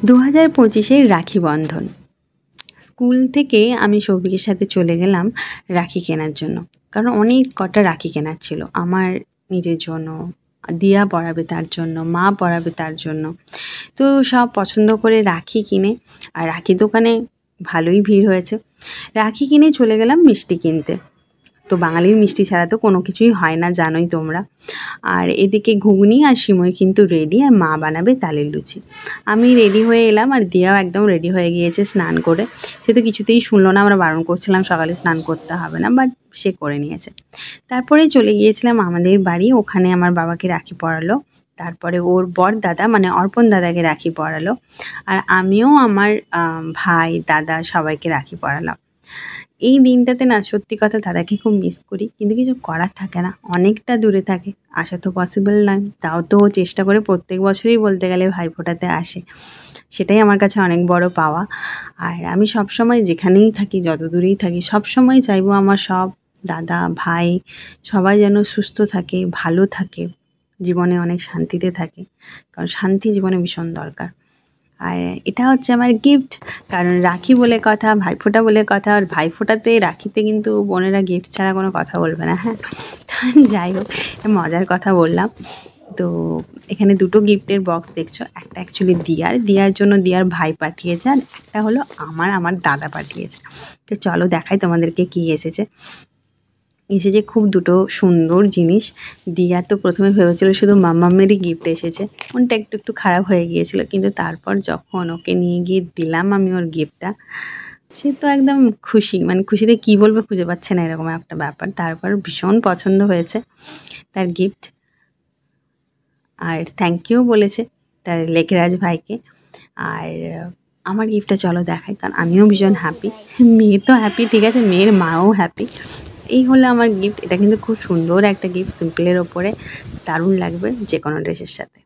2025-এর Rakhi Bandhan. School থেকে আমি সৌভিকের সাথে চলে গেলাম রাখি কেনার জন্য, কারণ অনেক কটা রাখি কেনার ছিল। আমার নিজের জন্য, দিয়া পরাবে তার জন্য, মা পরাবে তার জন্য। তো সব পছন্দ করে রাখি কিনে, আর রাখি দোকানে ভালোই ভিড় হয়েছে। রাখি কিনে চলে গেলাম মিষ্টি কিনতে। তো বাঙালির মিষ্টি ছাড়া তো কোনো কিছুই হয় না, জানোই তোমরা। আর এদিকে ঘুগনি আর সিমই কিন্তু রেডি, আর মা বানাবে তালের লুচি। আমি রেডি হয়ে এলাম, আর দিয়াও একদম রেডি হয়ে গিয়েছে স্নান করে। সে তো কিছুতেই শুনলো না, আমরা বারণ করছিলাম সকালে স্নান করতে হবে না, বাট সে করে নিয়েছে। তারপরে চলে গিয়েছিলাম আমাদের বাড়ি, ওখানে আমার বাবাকে রাখি পরালো। তারপরে ওর বর দাদা মানে অর্পণ দাদাকে রাখি পরালো, আর আমিও আমার ভাই দাদা সবাইকে রাখি পরালাম। এই দিনটাতে না সত্যি কথা দাদাকে খুব মিস করি, কিন্তু কিছু করার থাকে না, অনেকটা দূরে থাকে, আসা তো পসিবল নয়। তাও তো চেষ্টা করে প্রত্যেক বছরই বলতে গেলে ভাইফোঁটাতে আসে, সেটাই আমার কাছে অনেক বড় পাওয়া। আর আমি সবসময় যেখানেই থাকি, যত দূরেই থাকি, সবসময় চাইবো আমার সব দাদা ভাই সবাই যেন সুস্থ থাকে, ভালো থাকে, জীবনে অনেক শান্তিতে থাকে, কারণ শান্তি জীবনে ভীষণ দরকার। আর এটা হচ্ছে আমার গিফট, কারণ রাখি বলে কথা, ভাইফোঁটা বলে কথা। আর ভাইফোঁটাতে রাখিতে কিন্তু বোনেরা গিফট ছাড়া কোনো কথা বলবে না, হ্যাঁ। যাই হোক, মজার কথা বললাম। তো এখানে দুটো গিফটের বক্স দেখছো, একটা অ্যাকচুয়ালি দিয়ার জন্য দিয়ার ভাই পাঠিয়েছে, আর একটা হলো আমার দাদা পাঠিয়েছে। তো চলো দেখাই তোমাদেরকে কি এসেছে। খুব দুটো সুন্দর জিনিস। দিয়া তো প্রথমে ভেবেছিল শুধু মাম্মামেরই গিফট এসেছে, মনটা একটু খারাপ হয়ে গিয়েছিল, কিন্তু তারপর যখন ওকে নিয়ে গিয়ে দিলাম আমি ওর গিফটটা, সে তো একদম খুশি, মানে খুশিতে কী বলবে খুঁজে পাচ্ছে না, এরকম একটা ব্যাপার। তারপর ভীষণ পছন্দ হয়েছে তার গিফট, আর থ্যাংক ইউ বলেছে তার লেখরাজ ভাইকে। আর আমার গিফটটা চলো দেখাই, কারণ আমিও ভীষণ হ্যাপি, মেয়ে তো হ্যাপি, ঠিক আছে, মেয়ের মাও হ্যাপি। এই হলো আমার গিফট। এটা কিন্তু খুব সুন্দর একটা গিফট, সিম্পলের ওপরে দারুণ লাগবে যে কোনো ড্রেসের সাথে।